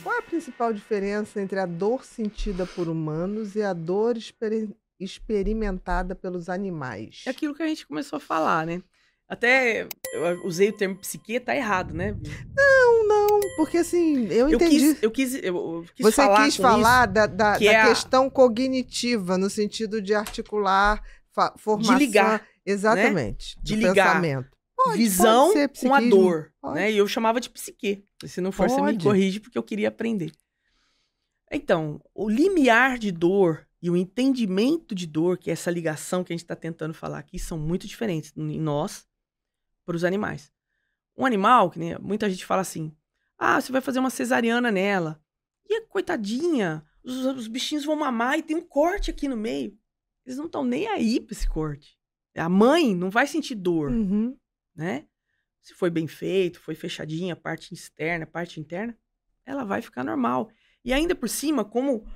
Qual é a principal diferença entre a dor sentida por humanos e a dor experimentada pelos animais? É aquilo que a gente começou a falar, né? Até eu usei o termo psique, tá errado, né, Bia? Não, porque assim, eu entendi. Eu quis Você falar quis com falar isso, da que é questão cognitiva, no sentido de articular de formação. ligar, né? Exatamente, De do ligar pensamento. Pode visão ser com a psiquismo. dor, né? Pode. E eu chamava de psique. Se não for, você me Pode. corrige, porque eu queria aprender. Então, o limiar de dor e o entendimento de dor, que é essa ligação que a gente está tentando falar aqui, são muito diferentes em nós para os animais. Um animal, que nem muita gente fala assim, você vai fazer uma cesariana nela. E a coitadinha, os bichinhos vão mamar e tem um corte aqui no meio. Eles não estão nem aí para esse corte. A mãe não vai sentir dor, Uhum. né? Se foi bem feito, foi fechadinha, parte externa, parte interna, ela vai ficar normal. E ainda por cima, como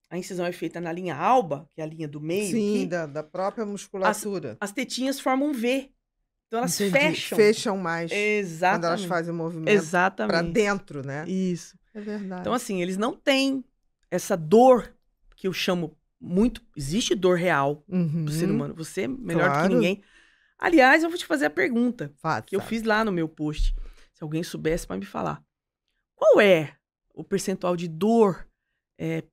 a incisão é feita na linha alba, que é a linha do meio Sim, aqui, da própria musculatura. as tetinhas formam um V. Então elas Entendi. fecham. Fecham mais quando Exatamente. elas fazem o movimento para Exatamente. dentro, né? Isso. É verdade. Então, assim, eles não têm essa dor que eu chamo muito. Existe dor real pro ser humano. Você é melhor do que Claro. ninguém. Aliás, eu vou te fazer a pergunta Faça. que eu fiz lá no meu post. Se alguém soubesse, para me falar. Qual é o percentual de dor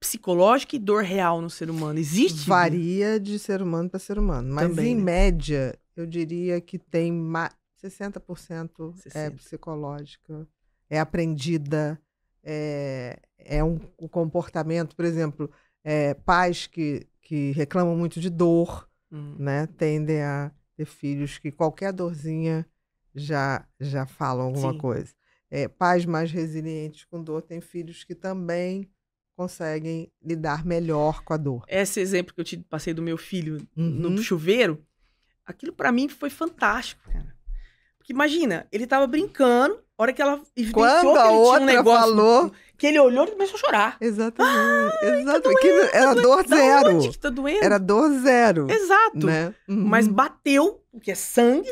psicológica e dor real no ser humano? Existe? Varia de ser humano para ser humano. Mas, Também, em né? média, eu diria que tem 60% é 60. psicológica, é aprendida, é um comportamento, por exemplo, pais que reclamam muito de dor, né, tendem a ter filhos que qualquer dorzinha já falam alguma Sim. coisa. Pais mais resilientes com dor têm filhos que também conseguem lidar melhor com a dor. Esse exemplo que eu te passei do meu filho no Uhum. chuveiro, aquilo pra mim foi fantástico, cara. Porque imagina, ele tava brincando, a hora que ela evidenciou Quando que a ele tinha um outra negócio, falou, que ele olhou e começou a chorar. exatamente, exato. Que era dor Da zero. onde que tá doendo? Era dor zero, Exato. né? Uhum. Mas bateu, porque é sangue.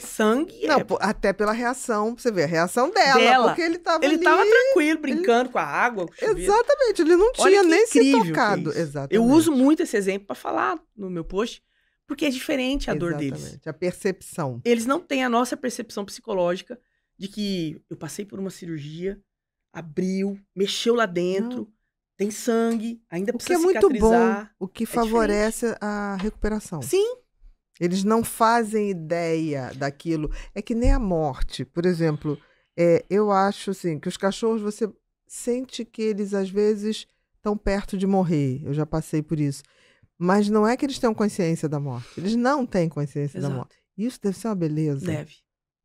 Não, até pela reação, você vê a reação dela, porque ele tava ali... tava tranquilo, brincando com a água, com o chuveiro. Exatamente, ele não Olha tinha que nem se incrível que é tocado. isso. Exatamente. Eu uso muito esse exemplo pra falar no meu post, porque é diferente a dor deles. Exatamente, a percepção. Eles não têm a nossa percepção psicológica de que eu passei por uma cirurgia, abriu, mexeu lá dentro, tem sangue, ainda O que precisa é muito bom, cicatrizar. o que favorece a recuperação. Sim. Eles não fazem ideia daquilo. É que nem a morte. Por exemplo, eu acho assim, que os cachorros, você sente que eles, às vezes, estão perto de morrer. Eu já passei por isso. Mas não é que eles tenham consciência da morte. Eles não têm consciência da morte. Isso deve ser uma beleza. Deve.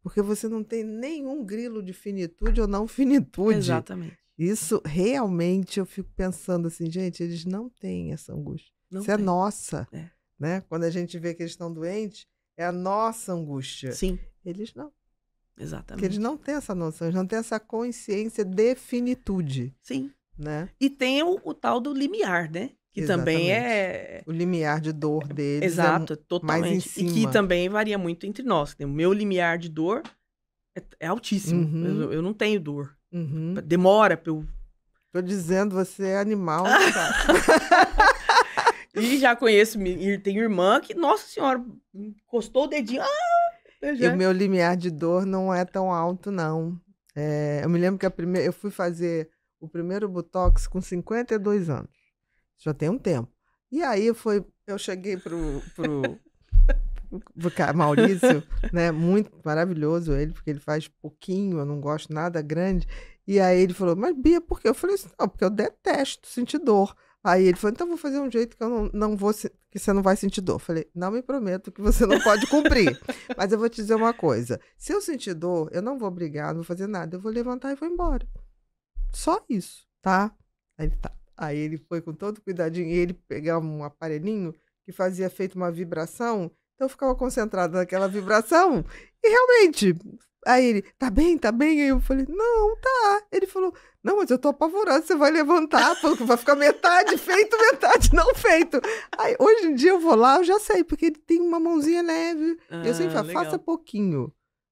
Porque você não tem nenhum grilo de finitude ou não finitude. Exatamente. Isso realmente eu fico pensando assim, gente, eles não têm essa angústia. Não Isso é tem. nossa. Né? Quando a gente vê que eles estão doentes, é a nossa angústia. Sim. Eles não. Exatamente. Porque eles não têm essa noção, eles não têm essa consciência de finitude. Sim. Né? E tem o tal do limiar, né? Que também é... O limiar de dor deles. Exato, totalmente. Mais em cima. E que também varia muito entre nós. O meu limiar de dor é altíssimo. Uhum. Eu não tenho dor. Uhum. Demora pra eu... Tô dizendo, você é animal. E já conheço, tem irmã que, nossa senhora, encostou o dedinho. E o meu limiar de dor não é tão alto, não. Eu me lembro que eu fui fazer o primeiro Botox com 52 anos. Já tem um tempo. E aí eu cheguei pro Maurício, né? Muito maravilhoso ele, porque ele faz pouquinho, eu não gosto nada grande. E aí ele falou, mas Bia, por quê? Eu falei assim, não, porque eu detesto sentir dor. Aí ele falou, então vou fazer um jeito que eu não vou, que você não vai sentir dor. Eu falei, não me prometo que você não pode cumprir. Mas eu vou te dizer uma coisa, se eu sentir dor, eu não vou brigar, não vou fazer nada, eu vou levantar e vou embora. Só isso, tá? Aí ele foi com todo cuidadinho, e ele pegava um aparelhinho que fazia feito uma vibração, então eu ficava concentrada naquela vibração, e realmente, aí ele, tá bem? Aí eu falei, não, tá. Ele falou, não, mas eu tô apavorado, você vai levantar, porque vai ficar metade feito, metade não feito. Aí, hoje em dia eu vou lá, eu já sei, porque ele tem uma mãozinha leve, eu sempre falo, faça pouquinho,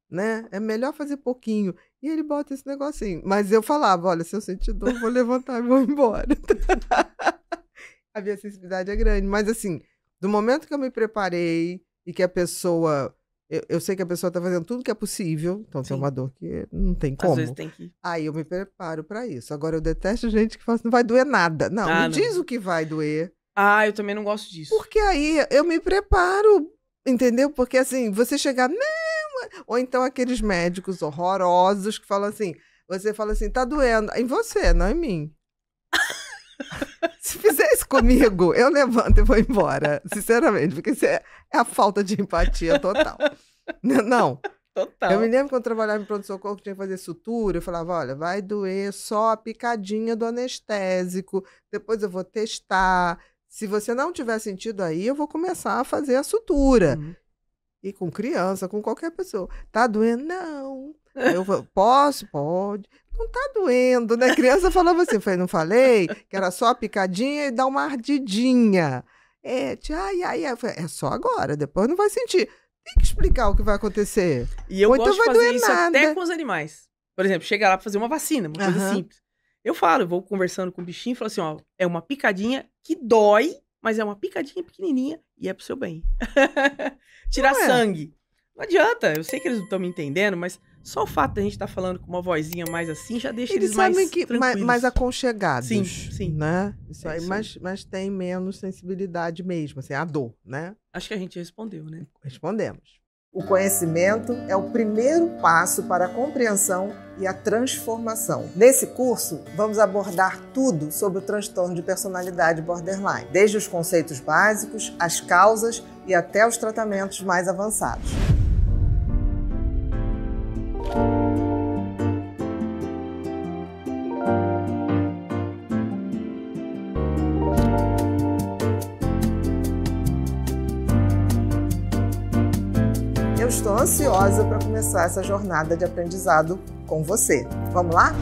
né? É melhor fazer pouquinho. E ele bota esse negocinho. Mas eu falava, olha, se eu sentir dor, eu vou levantar e vou embora. A minha sensibilidade é grande. Mas assim, do momento que eu me preparei e que a pessoa... Eu sei que a pessoa tá fazendo tudo que é possível. Então tem uma dor que não tem como. Às vezes tem que... Aí eu me preparo pra isso. Agora eu detesto gente que fala assim, não vai doer nada. Não, me diz o que vai doer. Ah, eu também não gosto disso. Porque aí eu me preparo, entendeu? Porque assim, você chegar... Ou então aqueles médicos horrorosos que falam assim, você fala assim, tá doendo em você, não em mim. Se fizer isso comigo, eu levanto e vou embora, sinceramente, porque isso é a falta de empatia total. Não. Total. Eu me lembro quando eu trabalhava em pronto-socorro que tinha que fazer sutura, eu falava, olha, vai doer só a picadinha do anestésico, depois eu vou testar. Se você não tiver sentido aí, eu vou começar a fazer a sutura. E com criança, com qualquer pessoa. Tá doendo? Não. Eu falo, posso? Pode. Não tá doendo, né? Criança falava assim, não falei que era só a picadinha e dar uma ardidinha. Eu falei, é só agora, depois não vai sentir. Tem que explicar o que vai acontecer. E eu gosto de fazer isso nada. até com os animais. Por exemplo, chegar lá pra fazer uma vacina, uma coisa simples. Eu falo, eu vou conversando com o bichinho e falo assim, ó, é uma picadinha que dói, mas é uma picadinha pequenininha e é pro seu bem. Tirar sangue. Não adianta, eu sei que eles não estão me entendendo, mas só o fato de a gente estar falando com uma vozinha mais assim já deixa eles mais tranquilos. Mais aconchegados. Sim. Né? Isso aí, mas tem menos sensibilidade mesmo, assim, a dor, né? Acho que a gente respondeu, né? Respondemos. O conhecimento é o primeiro passo para a compreensão e a transformação. Nesse curso, vamos abordar tudo sobre o transtorno de personalidade borderline, desde os conceitos básicos, as causas e até os tratamentos mais avançados. Eu estou ansiosa para começar essa jornada de aprendizado com você. Vamos lá?